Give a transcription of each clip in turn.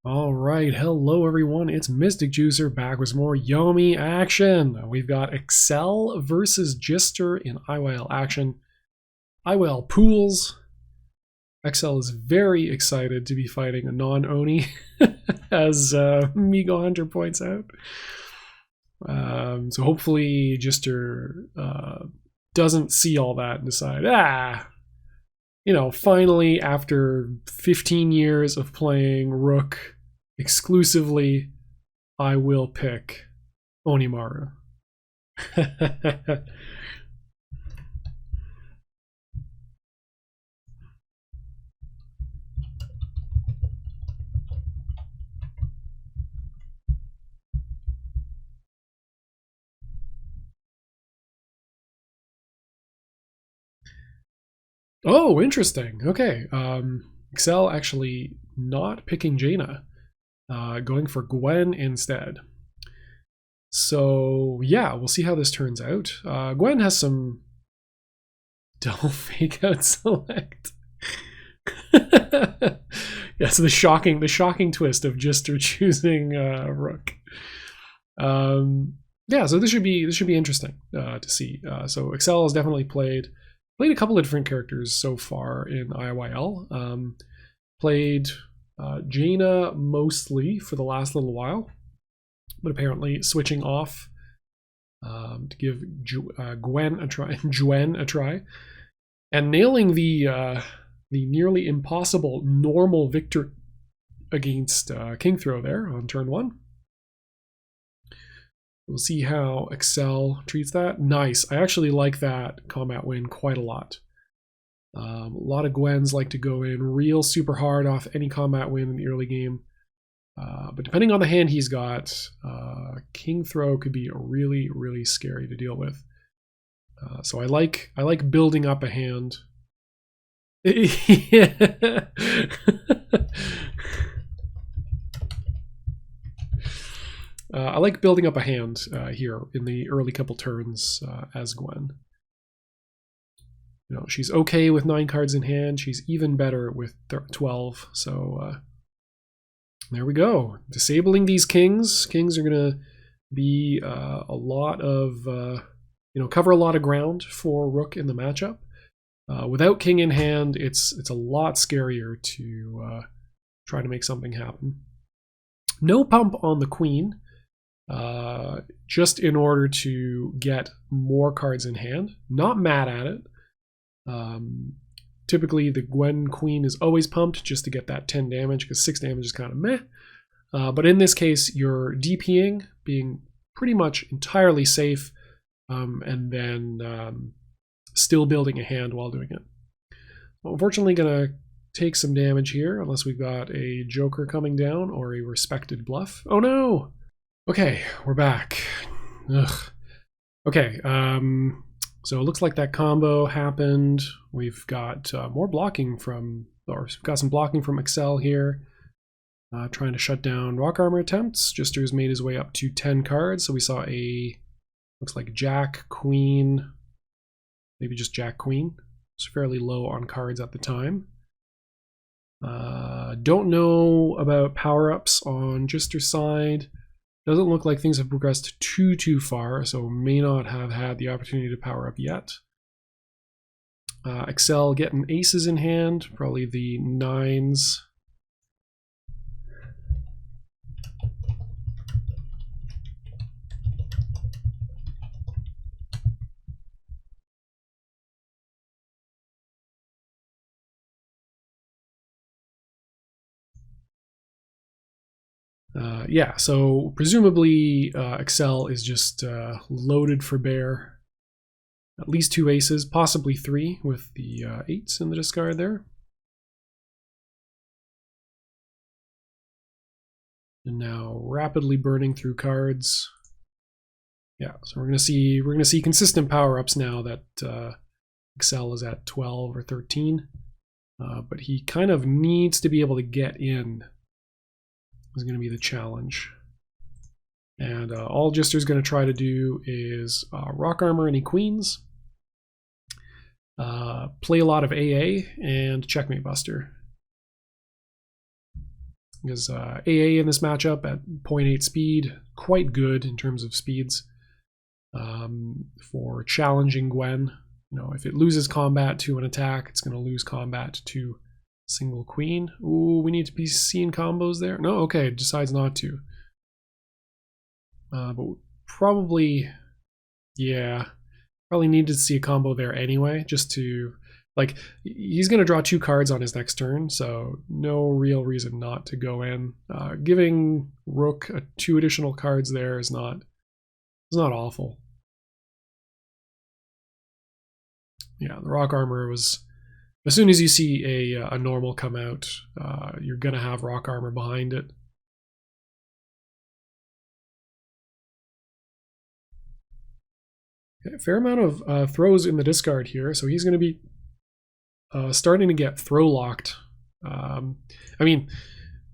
All right, hello everyone. It's Mystic Juicer back with more Yomi action. We've got Accel versus Djister in IYL action. IYL pools. Accel is very excited to be fighting a non-Oni, as Migo Hunter points out. So hopefully Djister doesn't see all that and decide, finally after 15 years of playing Rook exclusively, I will pick Onimaru. Oh, interesting. Okay. Accel actually not picking Jaina, going for Gwen instead. So yeah, we'll see how this turns out. Gwen has some double fake out select. Yes, the shocking twist of Djister choosing Rook. Yeah, so this should be interesting to see. So Accel has definitely played a couple of different characters so far in IYL. Played Jaina mostly for the last little while, but apparently switching off to give Gwen a try, and nailing the nearly impossible normal victory against King Throw there on turn 1. We'll see how Accel treats that. Nice. I actually like that combat win quite a lot. A lot of Gwens like to go in real super hard off any combat win in the early game. But depending on the hand he's got, King Throw could be really, really scary to deal with. So I like building up a hand. I like building up a hand here in the early couple turns as Gwen. You know, she's okay with 9 cards in hand. She's even better with 12. So there we go. Disabling these kings. Kings are going to be a lot of, cover a lot of ground for Rook in the matchup. Without king in hand, it's a lot scarier to try to make something happen. No pump on the queen. Just in order to get more cards in hand. Not mad at it. Typically the Gwen queen is always pumped just to get that 10 damage because 6 damage is kind of meh. But in this case, you're DPing, being pretty much entirely safe, and then still building a hand while doing it. Well, unfortunately going to take some damage here unless we've got a Joker coming down or a respected bluff. Oh no! Okay, we're back. Ugh. Okay, so it looks like that combo happened. We've got more blocking from, or we've got some blocking from Accel here. Trying to shut down Rock Armor attempts. Djister's made his way up to 10 cards. So we saw looks like Jack, Queen, maybe just Jack, Queen. It's fairly low on cards at the time. Don't know about power-ups on Djister's side. Doesn't look like things have progressed too far, so may not have had the opportunity to power up yet. Accel getting aces in hand, probably the 9s. Yeah, so presumably Accel is just loaded for bear. At least 2 aces, possibly 3 with the 8s in the discard there. And now rapidly burning through cards. Yeah, so we're gonna see consistent power-ups now that Accel is at 12 or 13. But he kind of needs to be able to get in. Is going to be the challenge. And all Djister's going to try to do is Rock Armor any queens, play a lot of AA, and Checkmate Buster. because AA in this matchup at 0.8 speed, quite good in terms of speeds for challenging Gwen. You know, if it loses combat to an attack, it's going to lose combat to single queen. Ooh, we need to be seeing combos there. No, okay, it decides not to. But probably, yeah, probably needed to see a combo there anyway, just to, like, he's going to draw 2 cards on his next turn, so no real reason not to go in. Giving Rook 2 additional cards there is not awful. Yeah, the rock armor was, as soon as you see a normal come out, you're going to have rock armor behind it. Okay, fair amount of throws in the discard here, so he's going to be starting to get throw locked. I mean,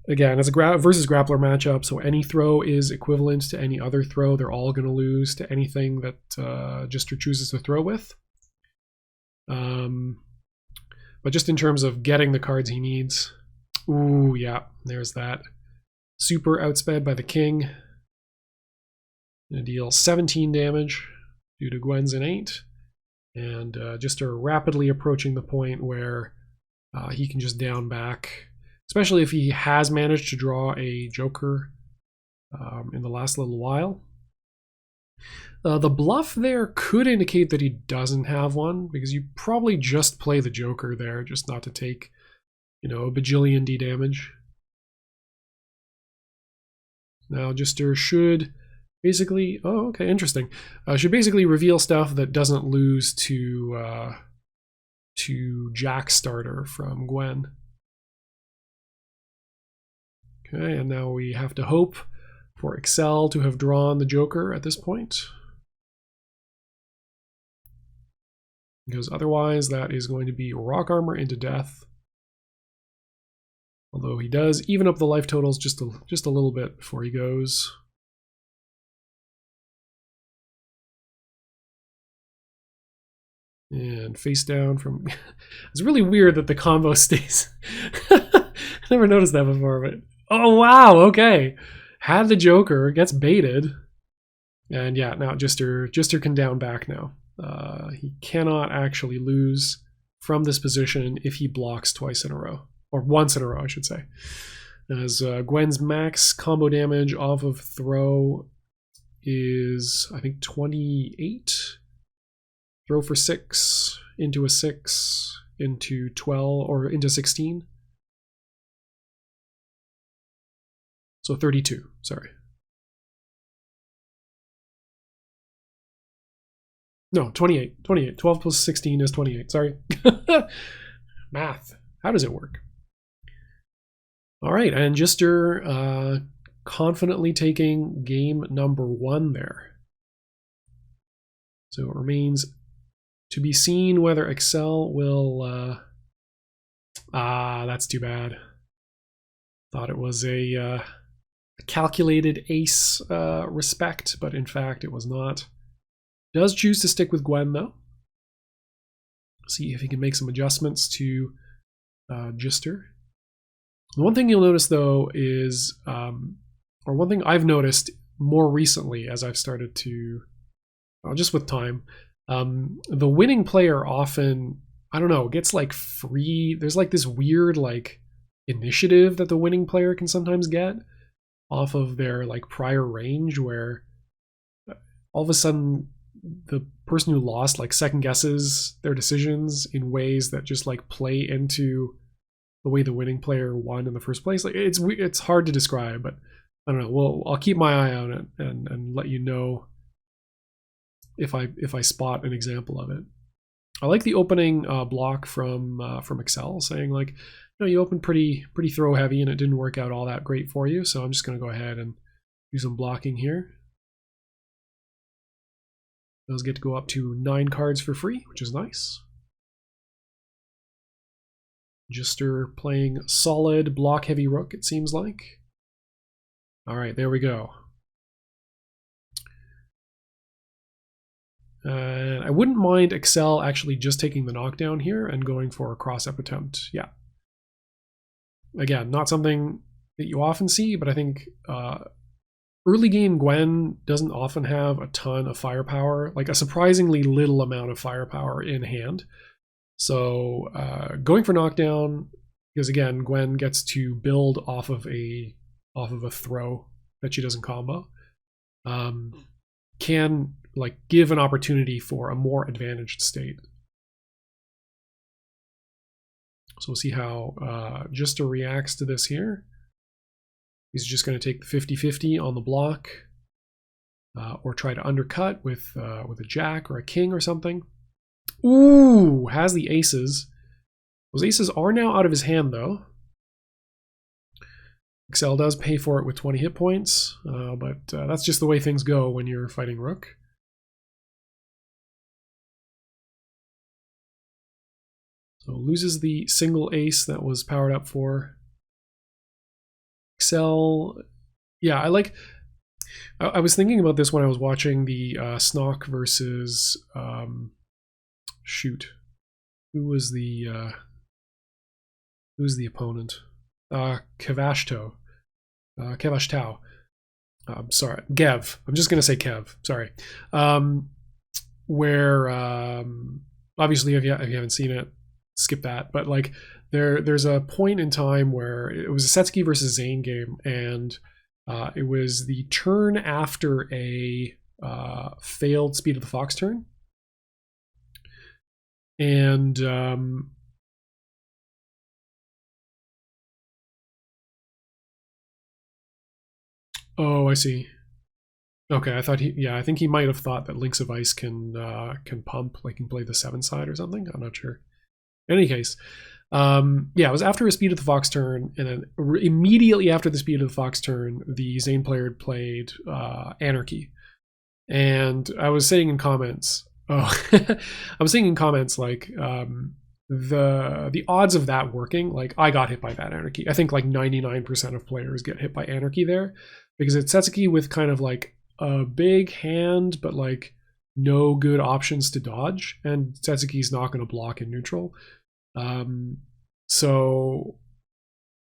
again, as a versus grappler matchup, so any throw is equivalent to any other throw. They're all going to lose to anything that Djister chooses to throw with. But just in terms of getting the cards he needs, ooh, yeah, there's that. Super outsped by the king. Gonna deal 17 damage due to Gwen's innate, and Djister rapidly approaching the point where he can just down back, especially if he has managed to draw a Joker in the last little while. The bluff there could indicate that he doesn't have one, because you probably just play the Joker there, just not to take, you know, a bajillion D damage. Now Djister should basically, oh, okay, interesting. Should basically reveal stuff that doesn't lose to Jack Starter from Gwen. Okay, and now we have to hope for Accel to have drawn the Joker at this point, because otherwise that is going to be rock armor into death. Although he does even up the life totals just a little bit before he goes. And face down from... It's really weird that the combo stays. I never noticed that before, but... Oh, wow, okay. Had the Joker, gets baited. And yeah, now Djister can down back now. He cannot actually lose from this position if he blocks twice in a row. Or once in a row, I should say. As Gwen's max combo damage off of throw is, I think, 28. Throw for 6, into a 6, into 12, or into 16. So 32, sorry. No, 28. 28. 12 plus 16 is 28, sorry. Math. How does it work? All right, and Djister confidently taking game number 1 there. So it remains to be seen whether Accel will... that's too bad. Thought it was a calculated ace respect, but in fact it was not. Does choose to stick with Gwen, though. See if he can make some adjustments to Djister. The one thing you'll notice, though, is, or one thing I've noticed more recently as I've started to, just with time, the winning player often, I don't know, gets like free, there's like this weird like initiative that the winning player can sometimes get off of their like prior range, where all of a sudden the person who lost like second guesses their decisions in ways that just like play into the way the winning player won in the first place. Like it's hard to describe, but I don't know. Well, I'll keep my eye on it and let you know if I spot an example of it. I like the opening block from Accel, saying like, you know, you opened pretty throw heavy and it didn't work out all that great for you, so I'm just going to go ahead and do some blocking here. Those get to go up to 9 cards for free, which is nice. Djister playing solid block heavy rook, it seems like. All right, there we go. I wouldn't mind Accel actually just taking the knockdown here and going for a cross-up attempt. Yeah. Again, not something that you often see, but I think early game Gwen doesn't often have a ton of firepower, like a surprisingly little amount of firepower in hand. So going for knockdown, because again, Gwen gets to build off of a throw that she doesn't combo, can like give an opportunity for a more advantaged state. So we'll see how Djister reacts to this here. He's just going to take the 50-50 on the block, or try to undercut with a jack or a king or something. Ooh, has the aces. Those aces are now out of his hand though. Accel does pay for it with 20 hit points, but that's just the way things go when you're fighting rook. So loses the single ace that was powered up for. Accel, yeah, I was thinking about this when I was watching the Snock versus shoot, who was the opponent? Kevashto. Sorry, Gev. I'm just gonna say Kev. Sorry. Where obviously if you haven't seen it, skip that. But like there's a point in time where it was a Setsuki versus Zane game, and it was the turn after a failed Speed of the Fox turn, and oh, I see. Okay, I think he might have thought that Links of Ice can pump, like can play the 7 side or something. I'm not sure. In any case, it was after a Speed of the Fox turn, and then immediately after the Speed of the Fox turn, the Zane player had played Anarchy, and I was saying in comments, I was saying in comments like the odds of that working, like I got hit by that Anarchy. I think like 99% of players get hit by Anarchy there, because it's Setsuki with kind of like a big hand, but like no good options to dodge, and Setsuki's not going to block in neutral. So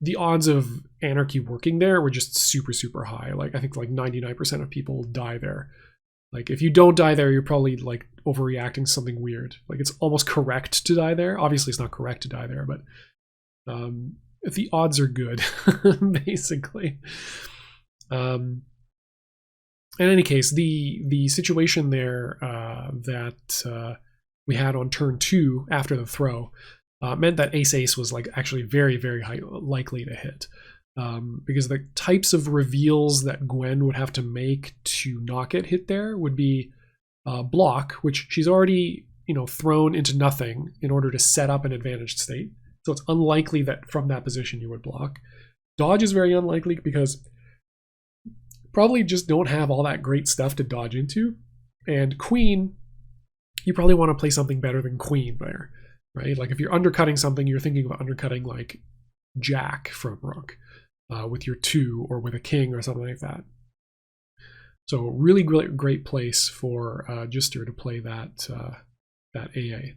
the odds of Anarchy working there were just super, super high. Like I think like 99% of people die there. Like if you don't die there, you're probably like overreacting to something weird. Like it's almost correct to die there. Obviously it's not correct to die there, but if the odds are good, basically. In any case, the situation there that we had on turn 2 after the throw meant that ace-ace was like actually very, very likely to hit, because the types of reveals that Gwen would have to make to not get hit there would be block, which she's already thrown into nothing in order to set up an advantaged state. So it's unlikely that from that position you would block. Dodge is very unlikely because probably just don't have all that great stuff to dodge into. And queen, you probably want to play something better than queen there, right? Like if you're undercutting something, you're thinking about undercutting like jack from rook with your 2 or with a king or something like that. So really great place for Djister to play that AA.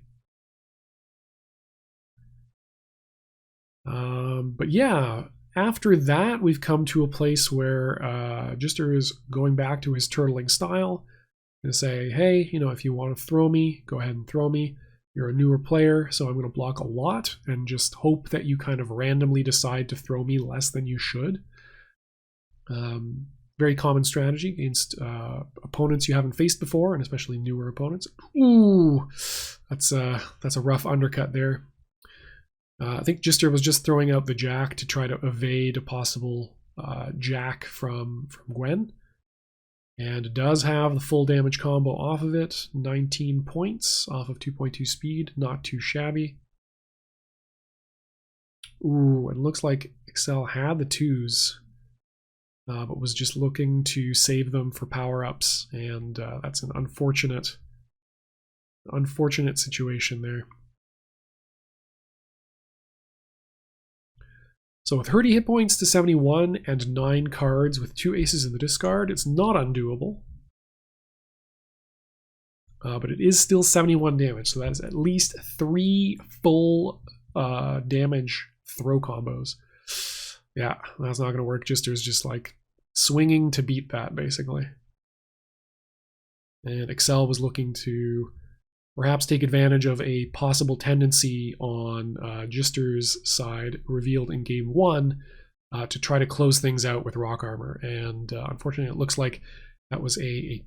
But yeah, after that, we've come to a place where Djister is going back to his turtling style and say, hey, if you want to throw me, go ahead and throw me. You're a newer player, so I'm going to block a lot and just hope that you kind of randomly decide to throw me less than you should. Very common strategy against opponents you haven't faced before, and especially newer opponents. Ooh, that's a rough undercut there. I think Djister was just throwing out the jack to try to evade a possible jack from Gwen. And it does have the full damage combo off of it. 19 points off of 2.2 speed. Not too shabby. Ooh, it looks like Accel had the 2s, but was just looking to save them for power-ups. And that's an unfortunate situation there. So with 30 hit points to 71 and 9 cards with 2 aces in the discard, it's not undoable. But it is still 71 damage, so that is at least 3 full damage throw combos. Yeah, that's not going to work. Djister's just like swinging to beat that, basically. And Accel was looking to perhaps take advantage of a possible tendency on Djister's side revealed in game 1 to try to close things out with rock armor. And unfortunately, it looks like that was a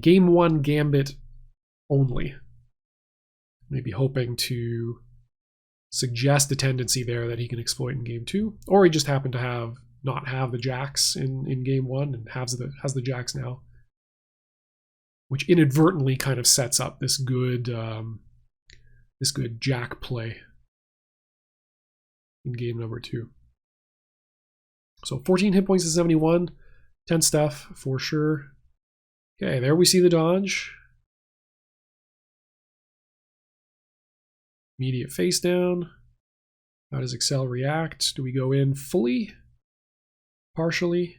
game 1 gambit only. Maybe hoping to suggest a tendency there that he can exploit in game 2, or he just happened to not have the jacks in game 1 and has the jacks now, which inadvertently kind of sets up this good jack play in game number 2. So 14 hit points to 71, 10 stuff for sure. Okay, there we see the dodge. Immediate face down. How does Accel react? Do we go in fully? Partially?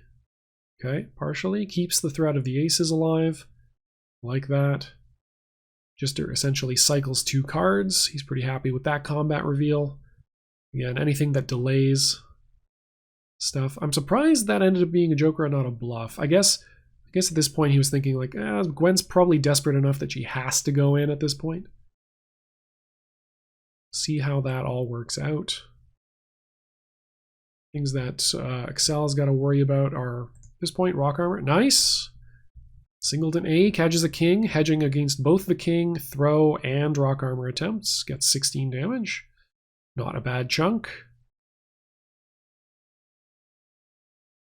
Okay, partially. Keeps the threat of the aces alive. Like that. Djister essentially cycles 2 cards. He's pretty happy with that combat reveal. Again, anything that delays stuff. I'm surprised that ended up being a joker and not a bluff. I guess at this point he was thinking like, Gwen's probably desperate enough that she has to go in at this point. See how that all works out. Things that Accel's got to worry about are, at this point, rock armor. Nice. Singleton A catches a king, hedging against both the king, throw, and rock armor attempts. Gets 16 damage. Not a bad chunk.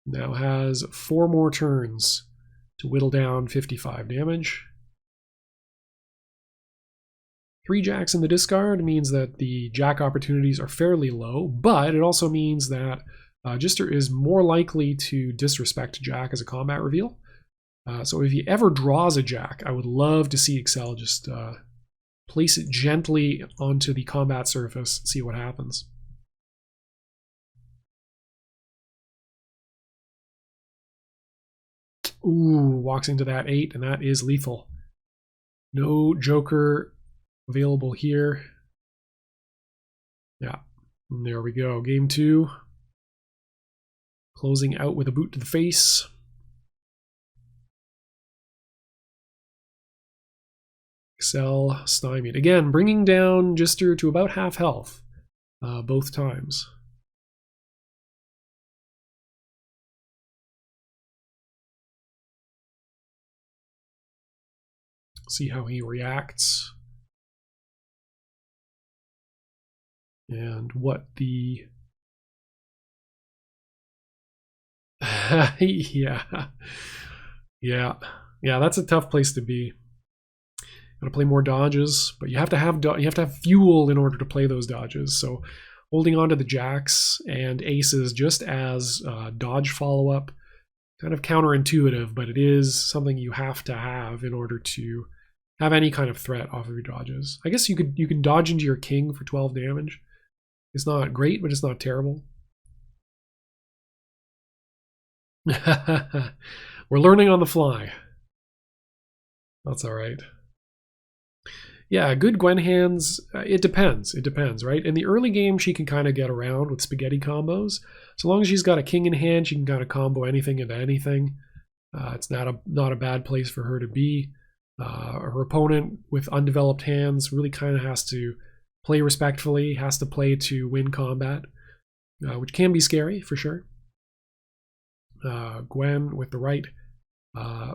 Now has 4 more turns to whittle down 55 damage. 3 jacks in the discard means that the jack opportunities are fairly low, but it also means that Djister is more likely to disrespect jack as a combat reveal. So if he ever draws a jack, I would love to see Accel just place it gently onto the combat surface and see what happens. Ooh, walks into that 8, and that is lethal. No joker available here. Yeah, and there we go. Game 2. Closing out with a boot to the face. Accel stymied. Again, bringing down Djister to about half health both times. See how he reacts. And what the... yeah. That's a tough place to be. Gotta play more dodges, but you have to have fuel in order to play those dodges. So holding on to the jacks and aces just as dodge follow-up, kind of counterintuitive, but it is something you have to have in order to have any kind of threat off of your dodges. I guess you can dodge into your king for 12 damage. It's not great, but it's not terrible. We're learning on the fly. That's all right. Yeah, good Gwen hands, it depends, right? In the early game, she can kind of get around with spaghetti combos. So long as she's got a king in hand, she can kind of combo anything into anything. It's not a bad place for her to be. Her opponent with undeveloped hands really kind of has to play respectfully, has to play to win combat, which can be scary for sure. Gwen with the right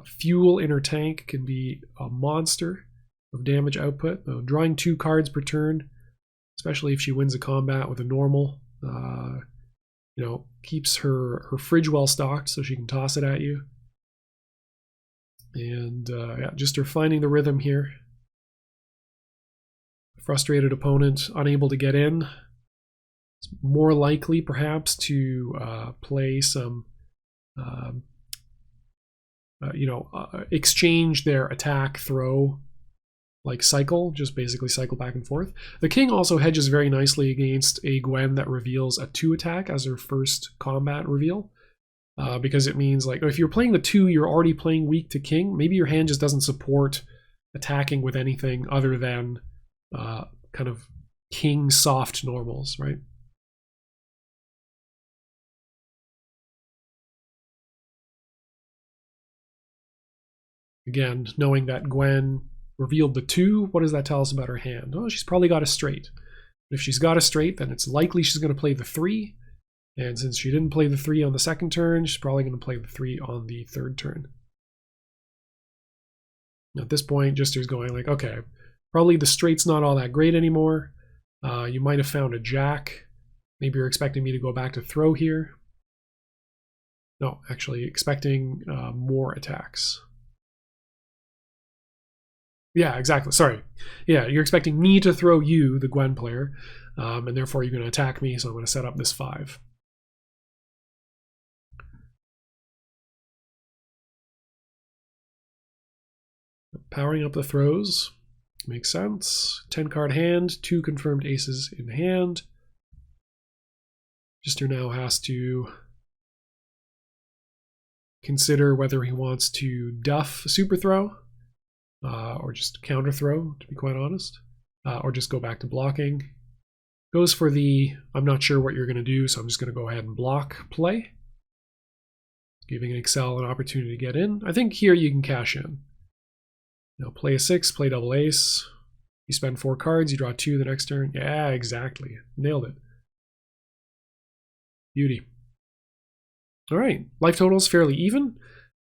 fuel in her tank can be a monster of damage output. Drawing 2 cards per turn, especially if she wins a combat with a normal, keeps her fridge well stocked so she can toss it at you. And just her finding the rhythm here. Frustrated opponent, unable to get in. It's more likely, perhaps, to play some, exchange their attack throw, like cycle, just basically cycle back and forth. The king also hedges very nicely against a Gwen that reveals a 2 attack as her first combat reveal. Because it means, like, if you're playing the 2, you're already playing weak to king. Maybe your hand just doesn't support attacking with anything other than kind of king soft normals, right? Again, knowing that Gwen revealed the 2, what does that tell us about her hand? Oh, she's probably got a straight. If she's got a straight, then it's likely she's going to play the 3. And since she didn't play the 3 on the second turn, she's probably going to play the 3 on the third turn. At this point, Djister's going like, okay, probably the straight's not all that great anymore. You might have found a jack. Maybe you're expecting me to go back to throw here. No, actually expecting more attacks. Yeah, exactly. Sorry. Yeah, you're expecting me to throw you, the Gwen player, and therefore you're going to attack me, so I'm going to set up this 5. Powering up the throws makes sense. 10-card hand, 2 confirmed aces in hand. Djister now has to consider whether he wants to duff super throw, or just counter throw, to be quite honest, or just go back to blocking. Goes for the, I'm not sure what you're going to do, so I'm just going to go ahead and block play, giving Accel an opportunity to get in. I think here you can cash in. Now play a 6, play double ace. You spend 4 cards, you draw 2 the next turn. Yeah, exactly. Nailed it. Beauty. All right, life total's fairly even.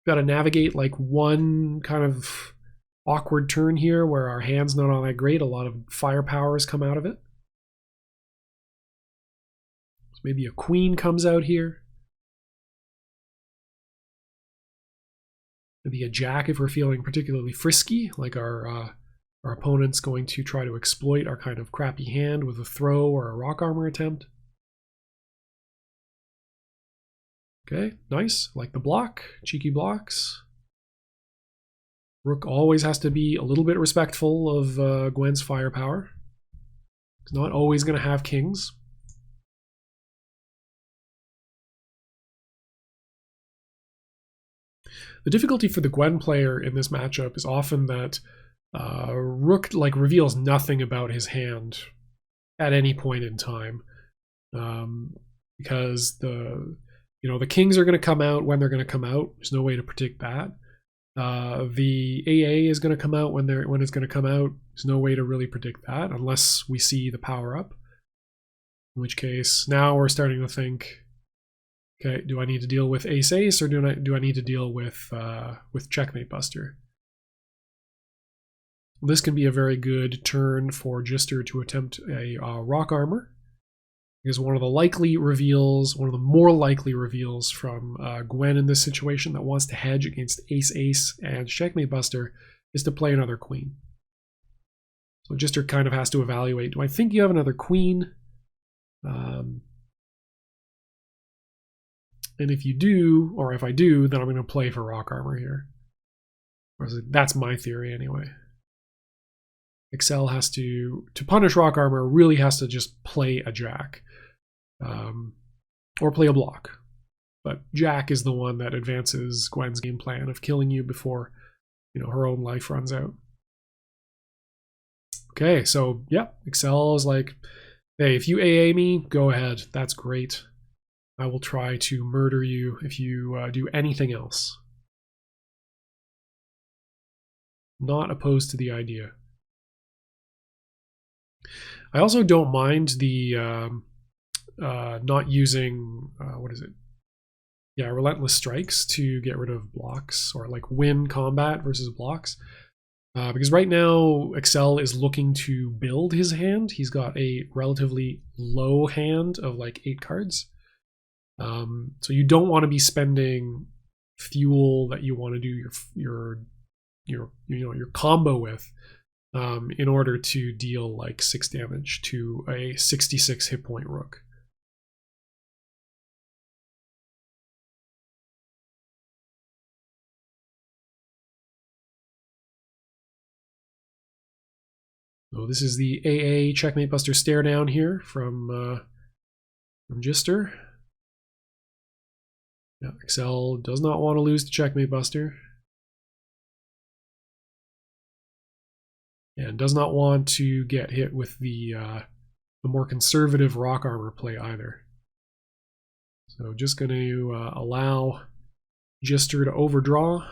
Got to navigate like one kind of awkward turn here where our hand's not all that great. A lot of firepower has come out of it. So maybe a queen comes out here. Maybe a jack if we're feeling particularly frisky, like our opponent's going to try to exploit our kind of crappy hand with a throw or a rock armor attempt. Okay, nice. Like the block, cheeky blocks. Rook always has to be a little bit respectful of Gwen's firepower. It's not always going to have kings. The difficulty for the Gwen player in this matchup is often that Rook like reveals nothing about his hand at any point in time, because the kings are going to come out when they're going to come out. There's no way to predict that. The AA is going to come out when it's going to come out. There's no way to really predict that unless we see the power up. In which case, now we're starting to think, okay, do I need to deal with ace-ace or do I need to deal with checkmate buster? This can be a very good turn for Djister to attempt a rock armor, because one of the more likely reveals from Gwen in this situation that wants to hedge against ace-ace and checkmate buster is to play another queen. So Djister kind of has to evaluate, do I think you have another queen? And if you do, or if I do, then I'm going to play for rock armor here. That's my theory anyway. Accel has to punish rock armor, really has to just play a jack. Or play a block. But jack is the one that advances Gwen's game plan of killing you before her own life runs out. Okay, so yeah, Accel is like, hey, if you AA me, go ahead. That's great. I will try to murder you if you do anything else. Not opposed to the idea. I also don't mind the not using, relentless strikes to get rid of blocks, or like win combat versus blocks. Because right now, Accel is looking to build his hand. He's got a relatively low hand of like 8 cards. So you don't want to be spending fuel that you want to do your combo with in order to deal like 6 damage to a 66 hit point rook. So this is the AA Checkmate Buster stare down here from Djister. Yeah, Accel does not want to lose to Checkmate Buster. And does not want to get hit with the more conservative rock armor play either. So just going to allow Djister to overdraw.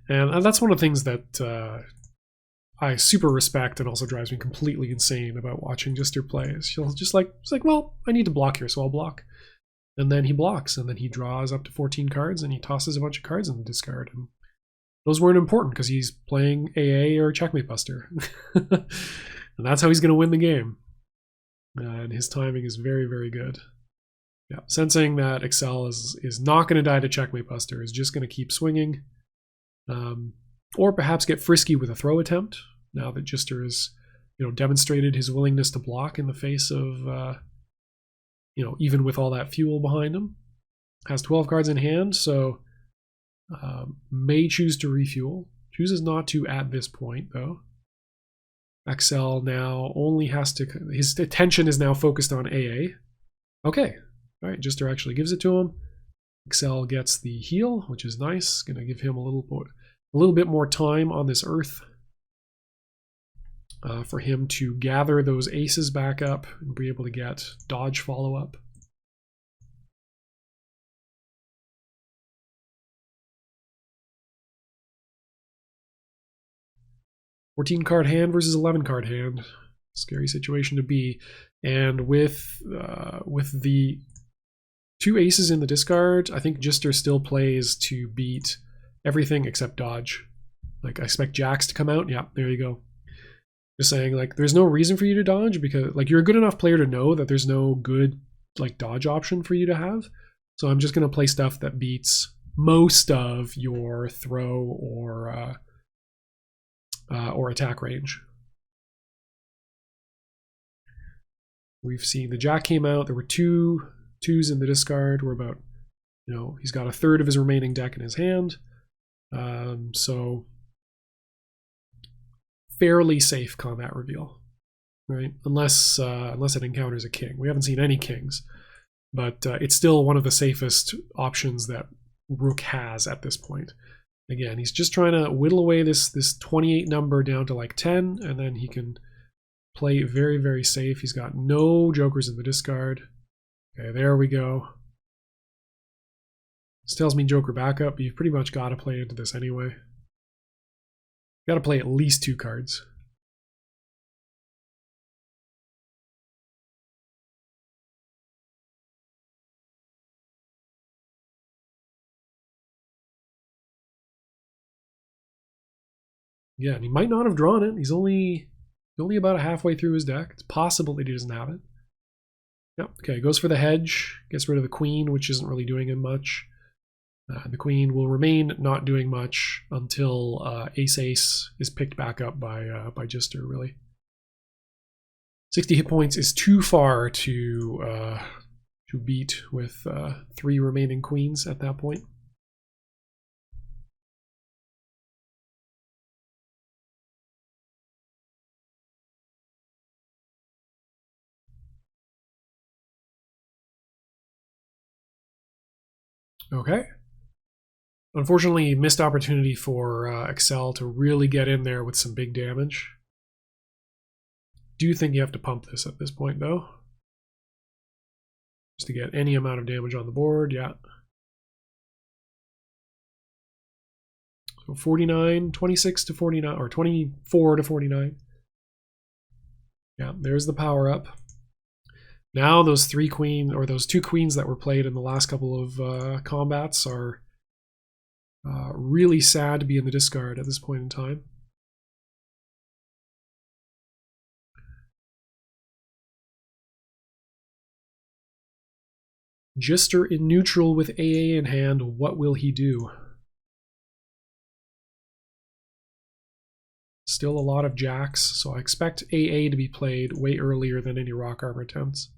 And that's one of the things that I super respect and also drives me completely insane about watching Djister play. She'll just like, it's like, well, I need to block here, so I'll block. And then he blocks, and then he draws up to 14 cards, and he tosses a bunch of cards in the discard. And those weren't important because he's playing AA or Checkmate Buster. And that's how he's going to win the game. And his timing is very, very good. Yeah, sensing that Accel is not going to die to Checkmate Buster, is just going to keep swinging. Or perhaps get frisky with a throw attempt, now that Djister has demonstrated his willingness to block in the face of even with all that fuel behind him. Has 12 cards in hand, so may choose to refuel. Chooses not to at this point, though. Accel now only has to... His attention is now focused on AA. Okay. All right, Djister actually gives it to him. Accel gets the heal, which is nice. Going to give him a little bit more time on this earth for him to gather those aces back up and be able to get dodge follow-up. $14-card hand versus 11-card hand. Scary situation to be. And with the 2 aces in the discard, I think Djister still plays to beat everything except dodge. Like, I expect jacks to come out. Yeah, there you go. Just saying, like, there's no reason for you to dodge because, like, you're a good enough player to know that there's no good, like, dodge option for you to have. So I'm just going to play stuff that beats most of your throw or attack range. We've seen the jack came out. There were 2 twos in the discard. We're about, he's got a third of his remaining deck in his hand. So fairly safe combat reveal, right? Unless it encounters a king. We haven't seen any kings, but it's still one of the safest options that Rook has at this point. Again, he's just trying to whittle away this 28 number down to like 10, and then he can play very, very safe. He's got no jokers in the discard. Okay, there we go. This tells me joker backup, but you've pretty much got to play into this anyway. Got to play at least 2 cards. Yeah, and he might not have drawn it. He's only about halfway through his deck. It's possible that he doesn't have it. Yep. Okay, goes for the hedge. Gets rid of the queen, which isn't really doing him much. The queen will remain not doing much until ace-ace is picked back up by Djister, really. 60 hit points is too far to beat with 3 remaining queens at that point. Okay. Unfortunately, missed opportunity for Accel to really get in there with some big damage. Do you think you have to pump this at this point, though? Just to get any amount of damage on the board, yeah. So 49, 26 to 49, or 24 to 49. Yeah, there's the power up. Now those 3 queens, or those 2 queens that were played in the last couple of combats are really sad to be in the discard at this point in time. Djister in neutral with AA in hand, what will he do? Still a lot of jacks, so I expect AA to be played way earlier than any rock armor attempts.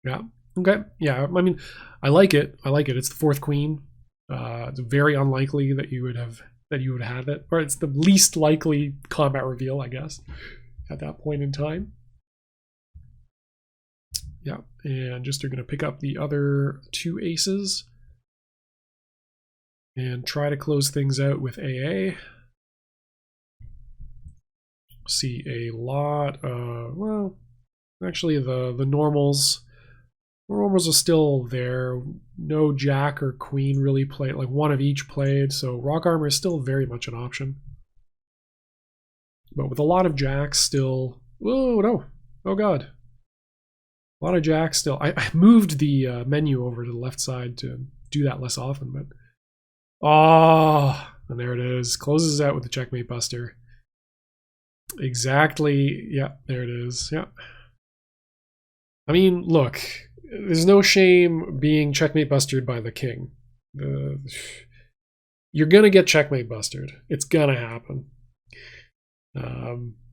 Yeah, okay, yeah, I mean, I like it. It's the 4th queen. It's very unlikely that you would have had it, or it's the least likely combat reveal, I guess, at that point in time. Yeah, and just are going to pick up the other 2 aces and try to close things out with AA. See a lot of, well, actually the normals Normals are still there. No jack or queen really played, like one of each played, so rock armor is still very much an option. But with a lot of jacks still... Whoa, no. Oh, God. A lot of jacks still. I moved the menu over to the left side to do that less often, but... Oh, and there it is. Closes out with the checkmate buster. Exactly. Yeah, there it is. Yeah. I mean, look, there's no shame being checkmate busted by the king. You're going to get checkmate busted. It's going to happen.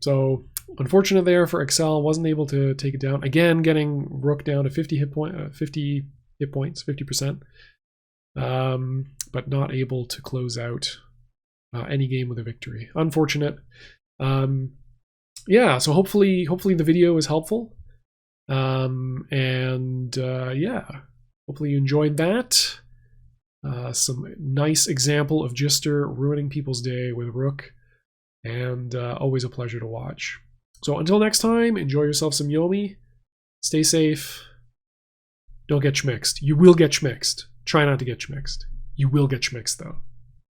So unfortunate there for Accel, wasn't able to take it down. Again, getting Rook down to 50 hit points, 50%, but not able to close out any game with a victory. Unfortunate. Yeah, so hopefully the video is helpful. Yeah, hopefully you enjoyed that. Some nice example of Djister ruining people's day with Rook. And always a pleasure to watch. So until next time, enjoy yourself some Yomi. Stay safe. Don't get schmixed. You will get schmixed. Try not to get schmixed. You will get schmixed though.